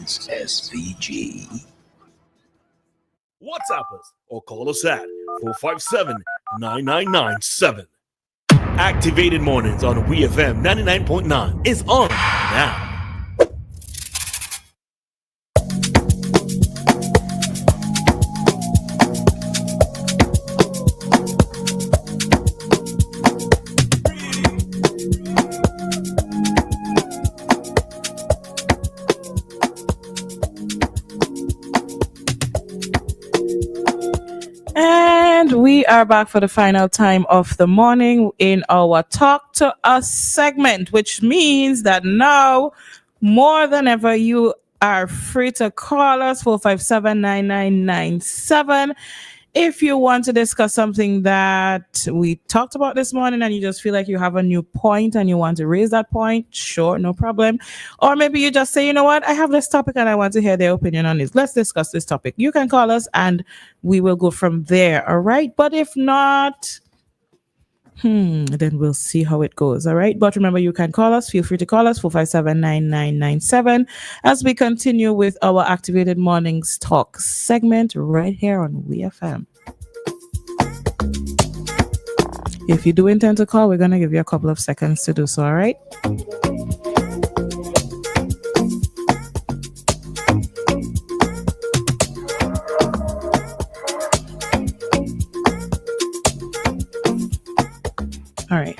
Legends SVG. WhatsApp us or call us at 457-9997. Activated Mornings on WEFM 99.9 is on now. We are back for the final time of the morning in our Talk to Us segment, which means that now more than ever you are free to call us 457-9997 if you want to discuss something that we talked about this morning and you just feel like you have a new point and you want to raise that point. Sure, no problem. Or maybe you just say, you know what, I have this topic and I want to hear their opinion on this. Let's discuss this topic. You can call us and we will go from there. All right. But if not, then we'll see how it goes. All right. But remember, you can call us. Feel free to call us 457-9997 as we continue with our Activated Mornings Talk segment right here on WEFM. If you do intend to call, we're going to give you a couple of seconds to do so. All right. All right.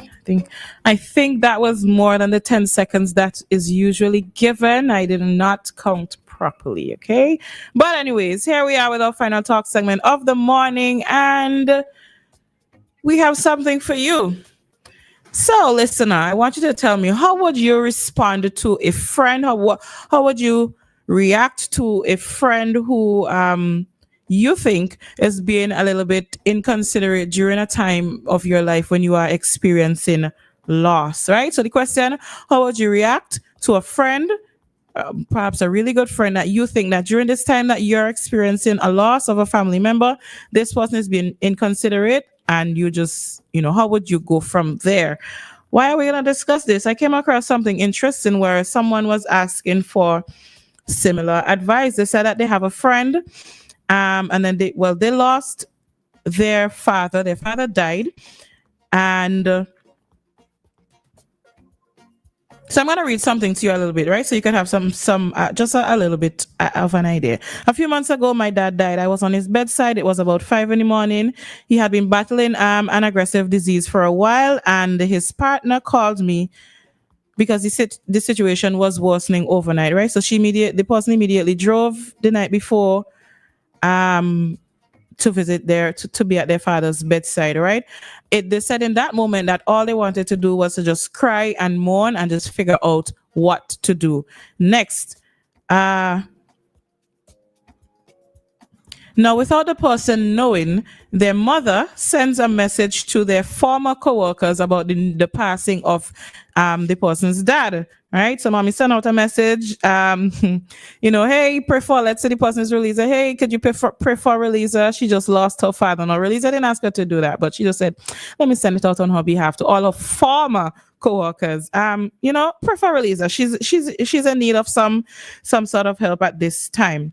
I think that was more than the 10 seconds that is usually given. I did not count properly. Okay. But anyways, here we are with our final talk segment of the morning, and we have something for you. So, listener, I want you to tell me, how would you respond to a friend? How would you react to a friend who you think is being a little bit inconsiderate during a time of your life when you are experiencing loss, right? So the question, how would you react to a friend, perhaps a really good friend that you think that during this time that you're experiencing a loss of a family member, this person is being inconsiderate, and you just, how would you go from there? Why are we going to discuss this? I came across something interesting where someone was asking for similar advice. They said that they have a friend, and then they lost their father. Their father died, and so I'm going to read something to you a little bit, right? So you can have just a little bit of an idea. A few months ago, my dad died. I was on his bedside. It was about 5 a.m. He had been battling an aggressive disease for a while, and his partner called me because the situation was worsening overnight, right? So the person immediately drove the night before to visit to be at their father's bedside, right? They said in that moment that all they wanted to do was to just cry and mourn and just figure out what to do next. Now, without the person knowing, their mother sends a message to their former co-workers about the passing of the person's dad, right? So mommy sent out a message, hey, pray for, let's say the person is Roleza. Hey, could you pray for Roleza? She just lost her father. No, Roleza didn't ask her to do that, but she just said, let me send it out on her behalf to all her former co-workers. Pray for Roleza. She's in need of some sort of help at this time.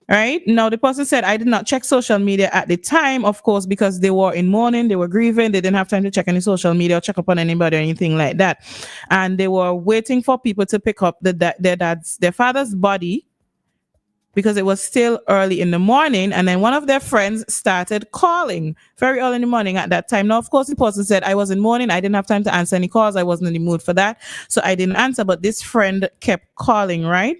Right now, the person said, I did not check social media at the time, of course, because they were in mourning, they were grieving, they didn't have time to check any social media or check up on anybody or anything like that. And they were waiting for people to pick up their father's body because it was still early in the morning. And then one of their friends started calling very early in the morning at that time. Now, of course, the person said, I was in mourning, I didn't have time to answer any calls, I wasn't in the mood for that, so I didn't answer. But this friend kept calling, right?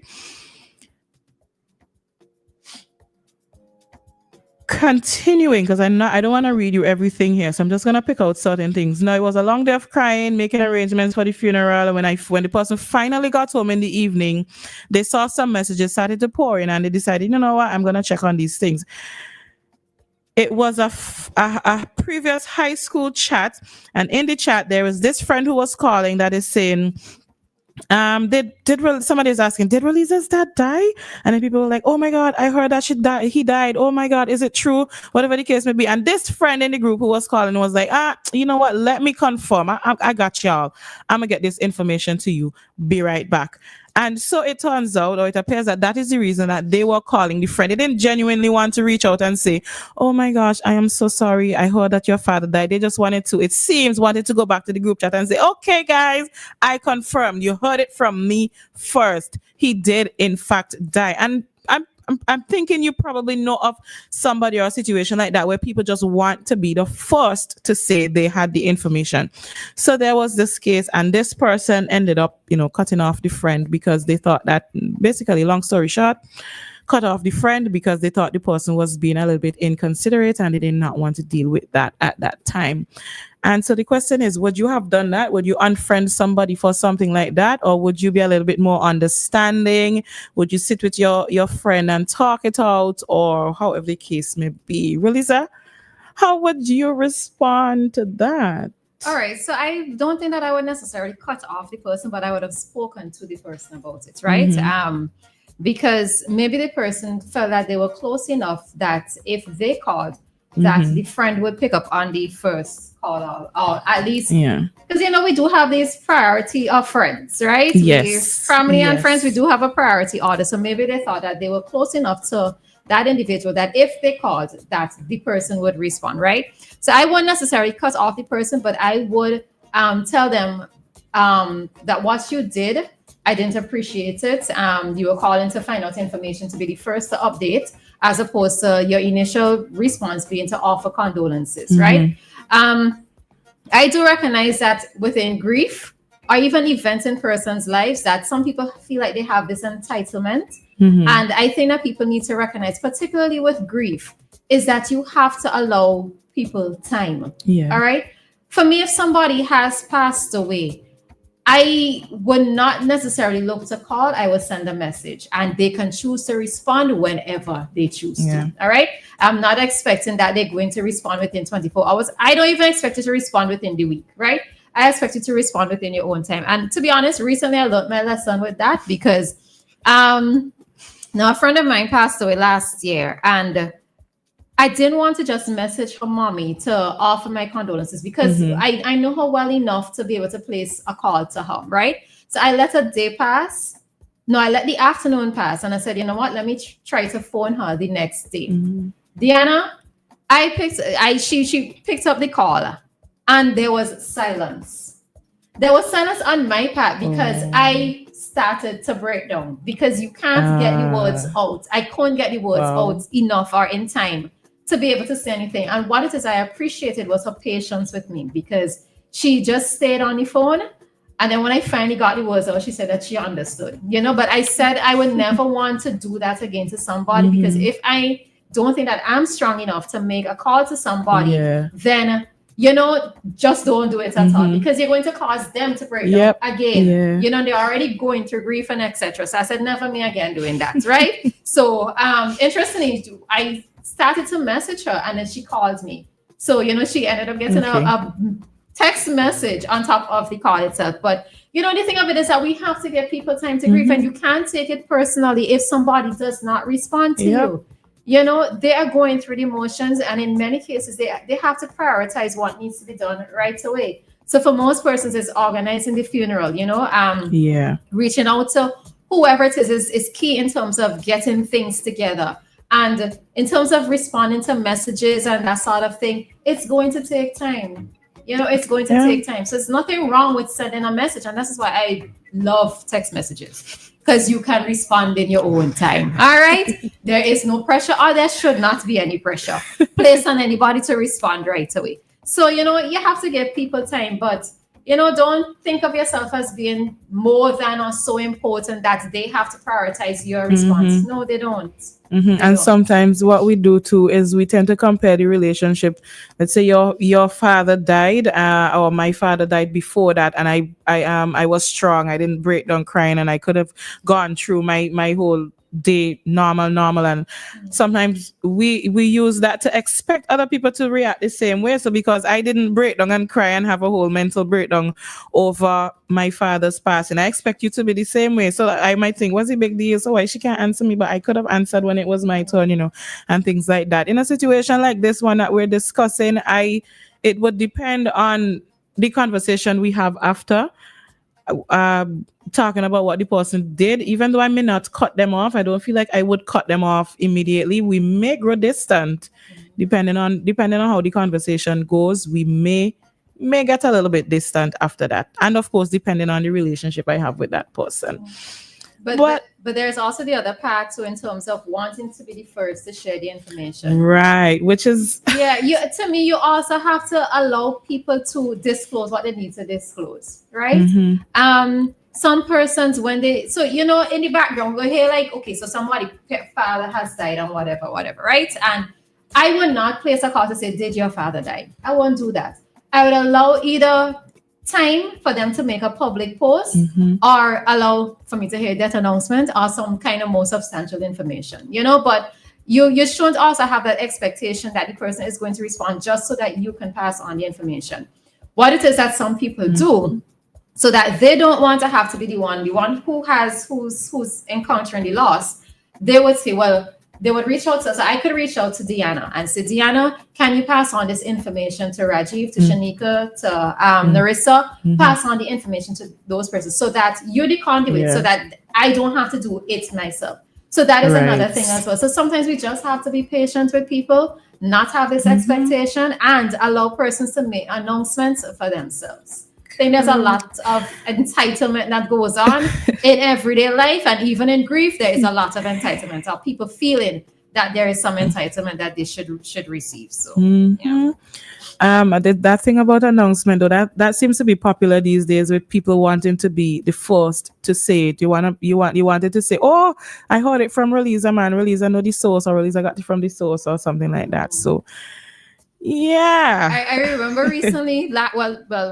Continuing, because I don't want to read you everything here, so I'm just going to pick out certain things. Now, it was a long day of crying, making arrangements for the funeral. When the person finally got home in the evening, they saw some messages started to pour in, and they decided, you know what, I'm going to check on these things. It was a previous high school chat, and in the chat there was this friend who was calling that is saying, somebody is asking, did Roleza's dad die? And then people were like, oh my God, I heard that he died. Oh my God, is it true? Whatever the case may be. And this friend in the group who was calling was like, you know what? Let me confirm. I got y'all. I'm gonna get this information to you. Be right back. And so it turns out, or it appears that that is the reason that they were calling the friend. They didn't genuinely want to reach out and say, "Oh my gosh, I am so sorry. I heard that your father died." They just wanted to, it seems, wanted to go back to the group chat and say, "Okay, guys, I confirm. You heard it from me first. He did, in fact, die." And I'm thinking you probably know of somebody or a situation like that where people just want to be the first to say they had the information. So there was this case, and this person ended up, cutting off the friend because they thought that, basically, long story short, cut off the friend because they thought the person was being a little bit inconsiderate and they did not want to deal with that at that time. And so the question is, would you have done that? Would you unfriend somebody for something like that? Or would you be a little bit more understanding? Would you sit with your friend and talk it out? Or however the case may be? Roleza, how would you respond to that? All right. So I don't think that I would necessarily cut off the person, but I would have spoken to the person about it, right? Because maybe the person felt that they were close enough that if they called, that the friend would pick up on the first call, or at least, because we do have this priority of friends, right? Yes. Family and friends, we do have a priority order. So maybe they thought that they were close enough to that individual that if they called, that the person would respond, right? So I wouldn't necessarily cut off the person, but I would tell them that what you did, I didn't appreciate it. You were calling to find out information to be the first to update, as opposed to your initial response being to offer condolences, right? I do recognize that within grief or even events in persons' lives, that some people feel like they have this entitlement. And I think that people need to recognize, particularly with grief, is that you have to allow people time. All right. For me, if somebody has passed away, I would not necessarily look to call. I would send a message, and they can choose to respond whenever they choose to. All right. I'm not expecting that they're going to respond within 24 hours. I don't even expect you to respond within the week, right? I expect you to respond within your own time. And to be honest, recently I learned my lesson with that, because now a friend of mine passed away last year, and I didn't want to just message her mommy to offer my condolences, because I know her well enough to be able to place a call to her, right? So I let a day pass. No, I let the afternoon pass, and I said, you know what? Let me try to phone her the next day. Dianna, she picked up the call, and there was silence. There was silence on my part because I started to break down, because you can't get the words out. I couldn't get the words out enough or in time to be able to say anything. And what it is I appreciated was her patience with me, because she just stayed on the phone. And then when I finally got the words out, she said that she understood, but I said I would never want to do that again to somebody, because if I don't think that I'm strong enough to make a call to somebody, then, just don't do it at all, because you're going to cause them to break down again. They're already going through grief and etc. So I said, never me again doing that, right? So interestingly, I started to message her, and then she called me. So, she ended up getting a text message on top of the call itself. But, the thing of it is that we have to give people time to grieve, and you can't take it personally if somebody does not respond to you. They are going through the emotions, and in many cases, they have to prioritize what needs to be done right away. So for most persons, it's organizing the funeral, reaching out to whoever it is key in terms of getting things together. And in terms of responding to messages and that sort of thing, it's going to take time. It's going to take time. So there's nothing wrong with sending a message. And that's why I love text messages, because you can respond in your own time. All right. There is no pressure, or there should not be any pressure placed on anybody to respond right away. So, you have to give people time, but, don't think of yourself as being more than or so important that they have to prioritize your response. No, they don't. And sometimes what we do too is we tend to compare the relationship. Let's say your father died, or my father died before that, and I was strong. I didn't break down crying, and I could have gone through my whole day normal. And sometimes we use that to expect other people to react the same way. So because I didn't break down and cry and have a whole mental breakdown over my father's passing, I expect you to be the same way. So I might think, what's the big deal? So why she can't answer me? But I could have answered when it was my turn, and things like that. In a situation like this one that we're discussing, it would depend on the conversation we have after. talking about what the person did, even though I may not cut them off, I don't feel like I would cut them off immediately. We may grow distant, depending on how the conversation goes. We may get a little bit distant after that, and of course, depending on the relationship I have with that person. But there's also the other part too, in terms of wanting to be the first to share the information. Right, which is to me, you also have to allow people to disclose what they need to disclose, right? Some persons, when they, so in the background, we hear like, okay, so somebody father has died and whatever, right? And I would not place a call to say, did your father die? I won't do that. I would allow either time for them to make a public post or allow for me to hear that announcement or some kind of more substantial information, but you shouldn't also have that expectation that the person is going to respond just so that you can pass on the information. What it is that some people do, so that they don't want to have to be the one who's encountering the loss, they would say, well, they would reach out to us. So I could reach out to Dianna and say, Dianna, can you pass on this information to Rajiv, to Shanika, to Narissa? Pass on the information to those persons so that you're the conduit, so that I don't have to do it myself. So that is another thing as well. So sometimes we just have to be patient with people, not have this expectation, and allow persons to make announcements for themselves. I think there's a lot of entitlement that goes on in everyday life, and even in grief, there is a lot of entitlement of people feeling that there is some entitlement that they should receive. So, that thing about announcement, though, that seems to be popular these days with people wanting to be the first to say it. You wanted to say, oh, I heard it from Roleza, man. Roleza know the source, or Roleza got it from the source, or something like that. So. Yeah, I remember recently,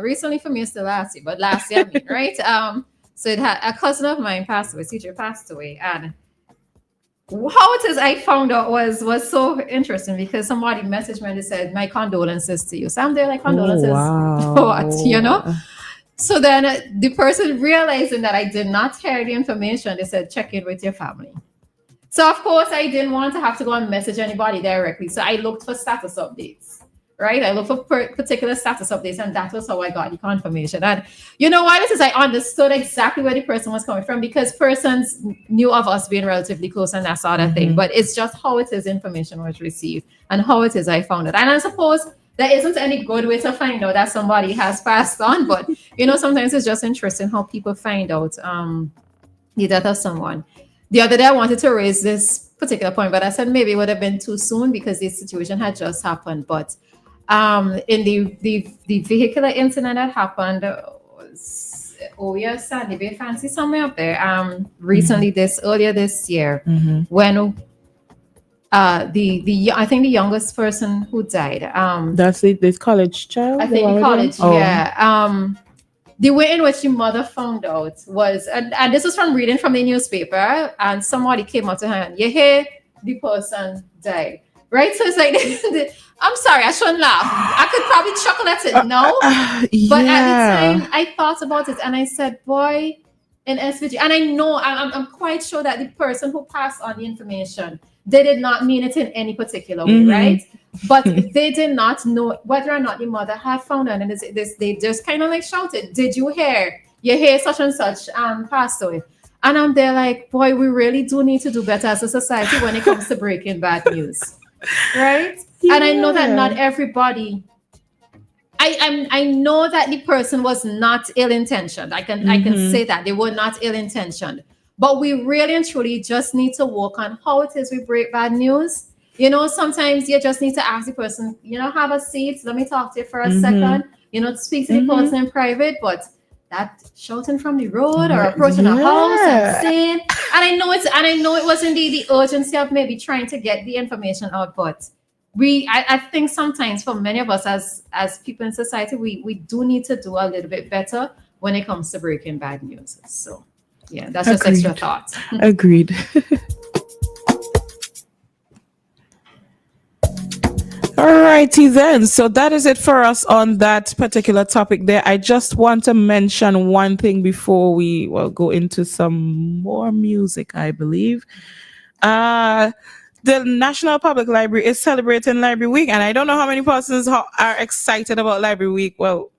recently for me still last year, but last year, right? So it had a cousin of mine passed away, teacher passed away, and how it is I found out was so interesting because somebody messaged me and they said, my condolences to you. So I'm there like, condolences for what, So then the person realizing that I did not share the information, they said, check in with your family. So of course I didn't want to have to go and message anybody directly. So I looked for status updates, right? I looked for particular status updates, and that was how I got the confirmation. And you know why this is? I understood exactly where the person was coming from because persons knew of us being relatively close and that sort of thing. But it's just how it is information was received and how it is I found it. And I suppose there isn't any good way to find out that somebody has passed on, but sometimes it's just interesting how people find out the death of someone. The other day I wanted to raise this particular point, but I said maybe it would have been too soon because this situation had just happened. But in the vehicular incident that happened, Sandy Bay Fancy somewhere up there, recently earlier this year, when I think the youngest person who died, that's this college child. I think the college, the way in which the mother found out was, and this is from reading from the newspaper, and somebody came up to her and, you hear the person died, right? So it's like, I'm sorry, I shouldn't laugh. I could probably chuckle at it now. But at the time, I thought about it and I said, boy, in SVG, and I know, I'm quite sure that the person who passed on the information, they did not mean it in any particular way, right? But they did not know whether or not the mother had found out. And they just kind of like shouted, did you hear? You hear such and such passed away. And I'm there like, boy, we really do need to do better as a society when it comes to breaking bad news, right? Yeah. And I know that not everybody, I know that the person was not ill-intentioned. I can say that they were not ill-intentioned. But we really and truly just need to work on how it is we break bad news. Sometimes you just need to ask the person, have a seat. Let me talk to you for a second. Speak to the person in private. But that shouting from the road or approaching a house and saying, and I know it wasn't the urgency of maybe trying to get the information out, but I think sometimes for many of us as people in society, we do need to do a little bit better when it comes to breaking bad news. So yeah, that's just extra thoughts. Agreed. Alrighty then. So that is it for us on that particular topic there. I just want to mention one thing before we go into some more music, I believe. The National Public Library is celebrating Library Week, and I don't know how many persons are excited about Library Week. Well,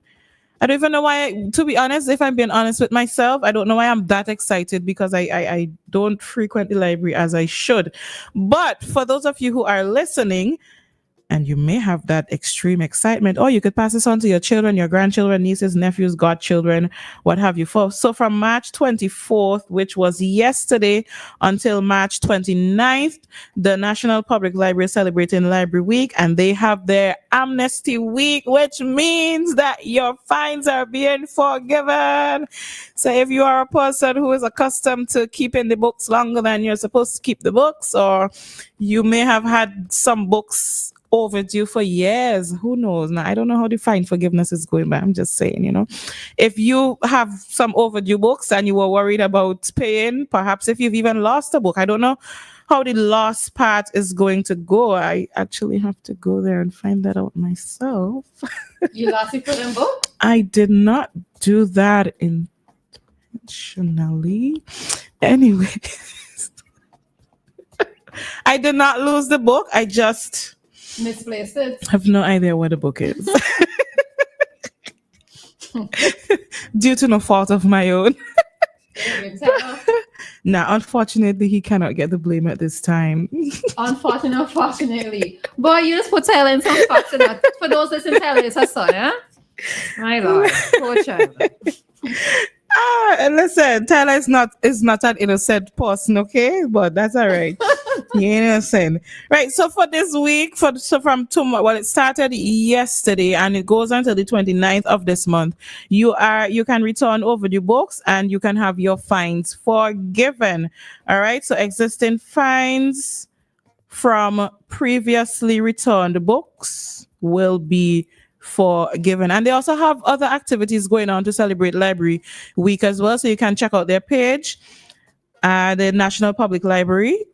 I don't even know why, to be honest, if I'm being honest with myself, I don't know why I'm that excited because I don't frequent the library as I should. But for those of you who are listening, and you may have that extreme excitement, or you could pass this on to your children, your grandchildren, nieces, nephews, godchildren, what have you. So from March 24th, which was yesterday, until March 29th, the National Public Library is celebrating Library Week, and they have their Amnesty Week, which means that your fines are being forgiven. So if you are a person who is accustomed to keeping the books longer than you're supposed to keep the books, or you may have had some books overdue for years, who knows? Now, I don't know how the fine forgiveness is going, but I'm just saying, if you have some overdue books and you were worried about paying, perhaps if you've even lost a book, I don't know how the lost part is going to go. I actually have to go there and find that out myself. You lost your foot book? I did not do that intentionally. Anyway, I did not lose the book. I just misplaced it. have no idea what the book is. Due to no fault of my own. Now, unfortunately, he cannot get the blame at this time. Unfortunately. Boy, you just put Tyler in some spots. For those listening, Tyler is her son, yeah? My Lord. Poor child. Listen, Tyler is not an innocent person, okay? But that's all right. He ain't innocent. Right, so for this week, from tomorrow, well, it started yesterday and it goes until the 29th of this month. You can return overdue books and you can have your fines forgiven. All right, so existing fines from previously returned books will be forgiven. And they also have other activities going on to celebrate Library Week as well. So you can check out their page, the National Public Library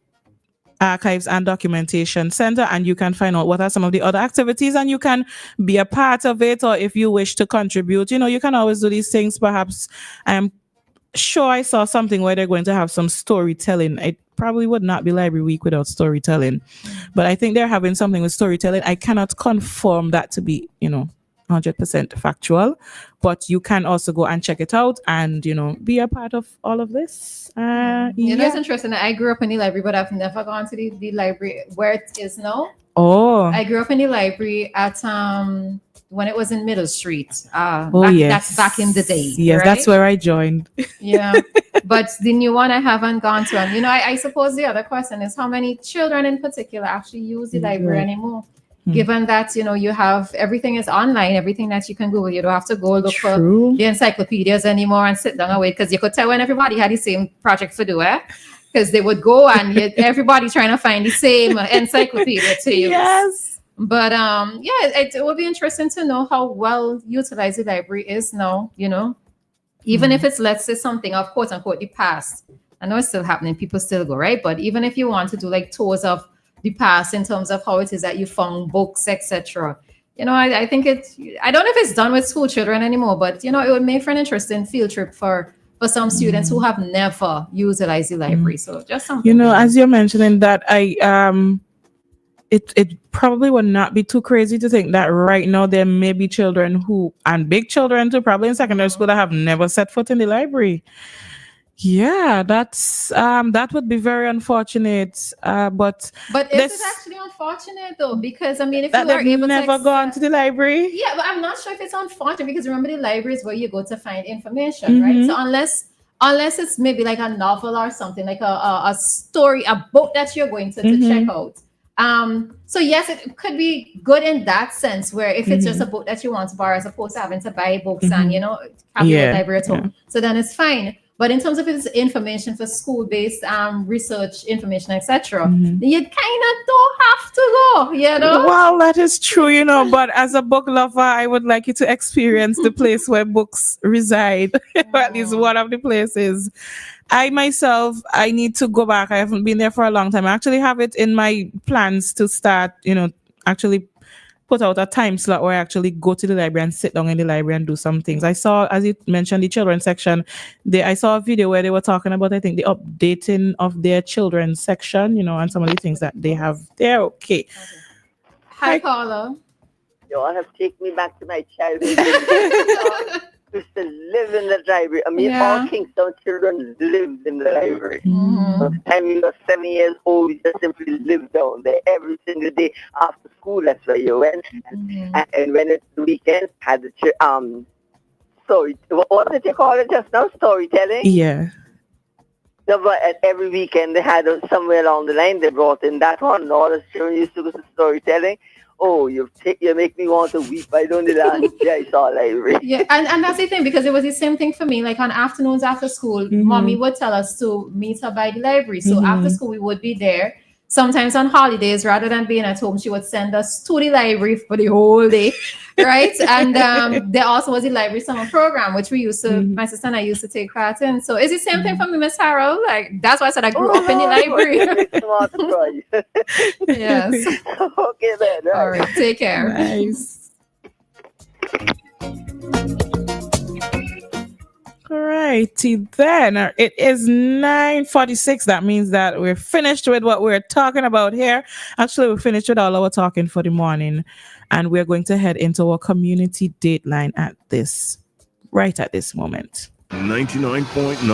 Archives and Documentation Center, and you can find out what are some of the other activities and you can be a part of it, or if you wish to contribute, you can always do these things. Perhaps I'm sure I saw something where they're going to have some storytelling. It probably would not be Library Week without storytelling, but I think they're having something with storytelling. I cannot confirm that to be 100% factual, but you can also go and check it out and be a part of all of this. It's interesting. I grew up in the library, but I've never gone to the library where it is now. I grew up in the library at when it was in Middle Street. Yes, that's back in the day. Yes, right? That's where I joined. Yeah, but the new one I haven't gone to. And I suppose the other question is how many children in particular actually use the library anymore? Given that you have everything is online, everything that you can Google, you don't have to go look for the encyclopedias anymore and sit down and wait, because you could tell when everybody had the same project to do, because they would go and everybody trying to find the same encyclopedia to use. Yes. But it would be interesting to know how well utilized the library is now. Even if it's, let's say, something of quote unquote the past. I know it's still happening, people still go, right? But even if you want to do like tours of the past in terms of how it is that you found books, etc. I think I don't know if it's done with school children anymore, but it would make for an interesting field trip for some students who have never utilized the library. So just something. As you're mentioning that, it probably would not be too crazy to think that right now there may be children and big children too, probably in secondary school, that have never set foot in the library. Yeah, that would be very unfortunate. But is it actually unfortunate though? Because if you are able never gone to the library. Yeah, but I'm not sure if it's unfortunate, because remember, the library is where you go to find information, right? So unless it's maybe like a novel or something, like a story, a book that you're going to check out. So yes, it could be good in that sense, where if it's just a book that you want to borrow, as opposed to having to buy books and have your library at home, so then it's fine. But in terms of its information for school-based research information, etc., you kind of don't have to go, Well, that is true, but as a book lover, I would like you to experience the place where books reside, or at least one of the places. I myself, I need to go back. I haven't been there for a long time. I actually have it in my plans to start, actually put out a time slot where I actually go to the library and sit down in the library and do some things. I saw, as you mentioned, the children's section. I saw a video where they were talking about, I think, the updating of their children's section, and some of the things that they have there. Okay. Hi, caller. You all have taken me back to my childhood. I used to live in the library. I mean, all Kingston children lived in the library. By the time we were 7 years old, we just simply lived down there every single day after school. That's where you went. And when it's the weekend, had the story. What did you call it just now? Storytelling? Yeah. No, but at every weekend they had somewhere along the line they brought in that one. And all the children used to go to storytelling. Oh, you make me want to weep. I don't know last year I saw library. Yeah, and that's the thing, because it was the same thing for me. Like on afternoons after school, mommy would tell us to meet her by the library. So after school we would be there. Sometimes on holidays, rather than being at home, she would send us to the library for the whole day, right? And there also was the library summer program, which we used to, my sister and I used to take part in. So it's the same thing for me, Miss Harold. Like that's why I said I grew up in the library. Yes. Okay then. Right. All right. Take care. Nice. Alrighty then. It is 9:46. That means that we're finished with what we're talking about here. Actually, we're finished with all our talking for the morning, and we're going to head into our community dateline right at this moment. 99.9